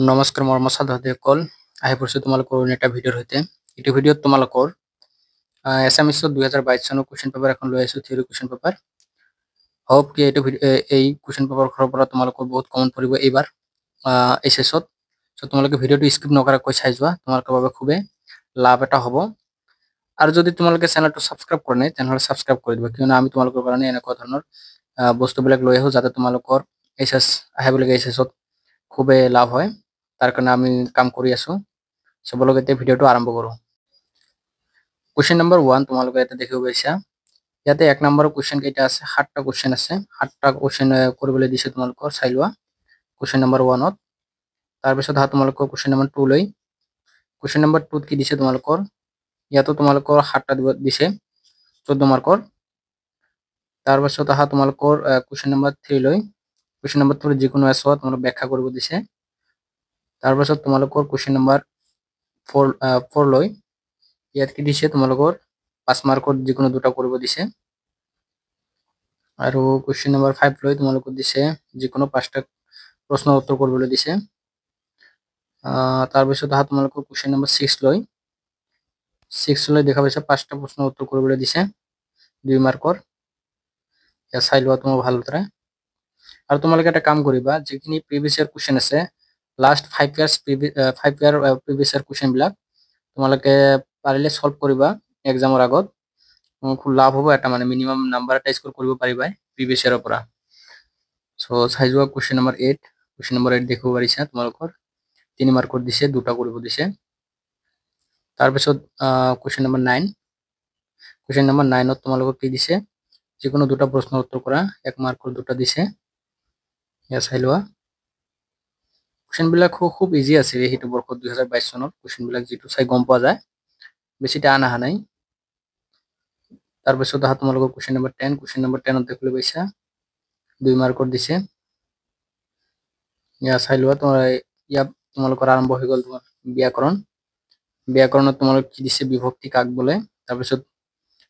নমস্কাৰ মৰমৰ সাধুসকল আহি পৰিছোঁ তোমালোকৰ অন্য এটা ভিডিঅ'ৰ সৈতে। এইটো ভিডিঅ'ত তোমালোকৰ এছামিছত 2022 চনৰ কুৱেশ্যন পেপাৰ এখন লৈ আহিছোঁ, থিয়ৰী কুৱেশ্যন পেপাৰ। হোপ কি এই কুৱেশ্যন পেপাৰখনৰ পৰা তোমালোকৰ বহুত কমন পৰিব এইবাৰ এইচএছত। চ' তোমালোকে ভিডিঅ'টো স্কিপ নকৰাকৈ চাই যোৱা, তোমালোকৰ বাবে খুবেই লাভ এটা হ'ব। আৰু যদি তোমালোকে চেনেলটো ছাবস্ক্ৰাইব কৰা নাই তেনেহ'লে ছাবস্ক্ৰাইব কৰি দিবা, কিয়নো আমি তোমালোকৰ কাৰণে এনেকুৱা ধৰণৰ বস্তুবিলাক লৈ আহোঁ যাতে তোমালোকৰ এইচএছ আহিবলগীয়া এইচএছত খুবেই লাভ হয়। তাৰ কাৰণে আমি কাম কৰি আছো। চবলৈকে এতিয়া ভিডিঅ'টো আৰম্ভ কৰোঁ। কুৱেশ্যন নম্বৰ 1 তোমালোকে ইয়াতে দেখিব পাইছা। ইয়াতে 1 নম্বৰৰ কুৱেশ্যন কেইটা আছে, 7টা কুৱেশ্যন আছে। 7টা কুৱেশ্যন কৰিবলৈ দিছে তোমালোকৰ, চাই লোৱা কুৱেশ্যন নম্বৰ 1ত। তাৰপিছত তোমালোকৰ কুৱেশ্যন নম্বৰ 2 লৈ। কুৱেশ্যন নম্বৰ 2ত কি দিছে তোমালোকৰ, ইয়াতো তোমালোকৰ 7টা দিছে, 14 মাৰ্কৰ। তাৰপিছত তোমালোকৰ কুৱেশ্যন নম্বৰ 3 লৈ। কুৱেশ্যন নম্বৰ 3 যিকোনো এছত তোমালোক ব্যাখ্যা কৰিব দিছে। তাৰপিছত তোমালোকৰ কুৱেশ্যন নম্বৰ 4 লৈ ইয়াত কি দিছে তোমালোকৰ 5 মাৰ্কত যিকোনো দুটা কৰিব দিছে। আৰু কুৱেশ্যন নম্বৰ 5 লৈ তোমালোকক দিছে যিকোনো 5টা প্ৰশ্নৰ উত্তৰ কৰিবলৈ দিছে। তাৰপিছত তোমালোকৰ কুৱেশ্যন নম্বৰ 6 লৈ দেখা পাইছা 5টা প্ৰশ্নৰ উত্তৰ কৰিবলৈ দিছে 2 মাৰ্কৰ। ইয়াত চাই লোৱা তোমাক ভালদৰে। আৰু তোমালোকে এটা কাম কৰিবা, যিখিনি প্ৰিভিয়াছ ইয়াৰ কুৱেশ্যন আছে, last 5 year previous year question বিলাক তোমালোকে পাৰিলে সলভ কৰিবা এক্সামৰ আগত। খুব লাভ হ'ব, এটা মানে মিনিমাম নাম্বাৰ এটা স্কোৰ কৰিব পাৰিবা প্ৰিভিয়াছ ইয়াৰৰ পৰা। চ' চাই যোৱা কুৱেশ্যন নম্বৰ 8। কুৱেশ্যন নম্বৰ 8 দেখিব পাৰিছা তোমালোকৰ 3 মাৰ্কত দিছে, দুটা কৰিব দিছে। তাৰপিছত কুৱেশ্যন নম্বৰ 9। কুৱেশ্যন নম্বৰ 9ত তোমালোকক কি দিছে, যিকোনো দুটা প্ৰশ্নৰ উত্তৰ কৰা, 1 মাৰ্কৰ দুটা দিছে। ইয়াত চাই লোৱা। কুৱেশ্যন বিলাক খুব ইজি আছিল সেইটো বৰ্ষত 2022 চনত। কুৱেশ্যন বিলাক যিটো চাই গম পোৱা যায়, বেছি টান অহা নাই। তাৰপিছত তোমালোকৰ কুৱেশ্যন নম্বৰ 10। কুৱেশ্যন নম্বৰ 10ত দেখিবলৈ পাইছা 2 মাৰ্কৰ দিছে। ইয়াত চাই লোৱা। ইয়াত তোমালোকৰ আৰম্ভ হৈ গ'ল তোমাৰ ব্যাকৰণ। ব্যাকৰণত তোমালোক কি দিছে, বিভক্তি কাক বোলে। তাৰপিছত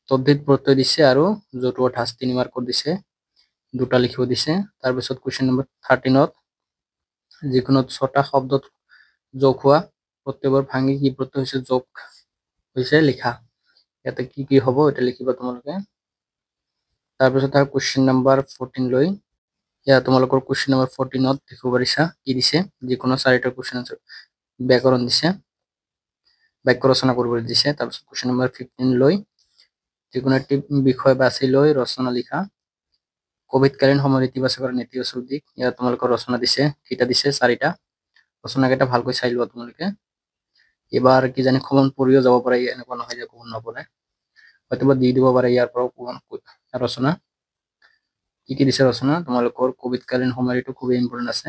তদ্ধিত প্ৰত্যয় দিছে আৰু জতুৱা ঠাঁচ 3 মাৰ্কৰ দিছে, দুটা লিখিব দিছে। তাৰপিছত কুৱেশ্যন নম্বৰ 13ত যিকোনো 6টা শব্দত যোগ হোৱা প্ৰত্যয়বোৰ ভাঙি কি প্ৰত্যয় হৈছে, যোগ হৈছে লিখা। ইয়াতে কি কি হ'ব এটা লিখিবা তোমালোকে। তাৰপিছত কুৱেশ্যন নম্বৰ 14 লৈ। ইয়াত তোমালোকৰ কুৱেশ্যন নম্বৰ 14ত দেখিব পাৰিছা কি দিছে, যিকোনো 4টা কুৱেশ্যন আনসাৰ ব্যাকৰণ দিছে, বাক্য ৰচনা কৰিবলৈ দিছে। তাৰপিছত কুৱেশ্যন নম্বৰ 15 লৈ যিকোনো একটি বিষয় বাছি লৈ ৰচনা লিখা। কোভিডকালীন সময়ৰ ইতিবাচক আৰু নেতিবাচক দিক, ইয়াত তোমালোকৰ ৰচনা দিছে, কেইটা দিছে, 4টা। ৰচনা কেইটা ভালকৈ চাই লোৱা তোমালোকে। এবাৰ কিজানি কমন পৰিও যাব পাৰে, এনেকুৱা নহয় যে কমন নপৰে, হয়তো দি দিব পাৰে ইয়াৰ পৰাও ৰচনা। কি দিছে ৰচনা তোমালোকৰ, কোভিডকালীন সময়ৰ এইটো খুবেই ইম্পৰ্টেণ্ট আছে।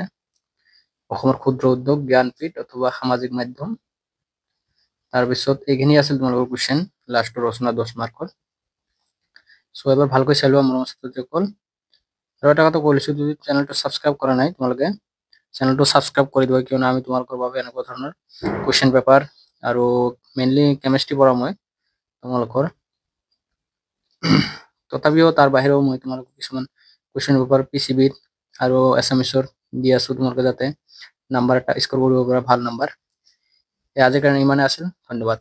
অসমৰ ক্ষুদ্ৰ উদ্যোগ, জ্ঞানপীঠ অথবা সামাজিক মাধ্যম। তাৰপিছত এইখিনি আছিল তোমালোকৰ কুৱেশ্যন, লাষ্টৰ ৰচনা 10 মাৰ্কৰ। চ' এবাৰ ভালকৈ চাই লোৱা মৰমৰ ছাত্ৰীসকল। আৰু এটা কথা কৈছোঁ, যদি চেনেলটো ছাবস্ক্ৰাইব কৰা নাই তোমালোকে চেনেলটো ছাবস্ক্ৰাইব কৰি দিবা, কিয়নো আমি তোমালোকৰ বাবে এনেকুৱা ধৰণৰ কুৱেশ্যন পেপাৰ আৰু মেইনলি কেমেষ্ট্ৰি পঢ়াওঁ মই তোমালোকৰ। তথাপিও তাৰ বাহিৰেও মই তোমালোকক কিছুমান কুৱেশ্যন পেপাৰ PCBৰ আৰু এছামিছৰ দি আছোঁ, তোমালোকে যাতে নাম্বাৰ এটা স্ক'ৰ কৰিব পৰা, ভাল নাম্বাৰ। আজিৰ কাৰণে ইমানে আছিল, ধন্যবাদ।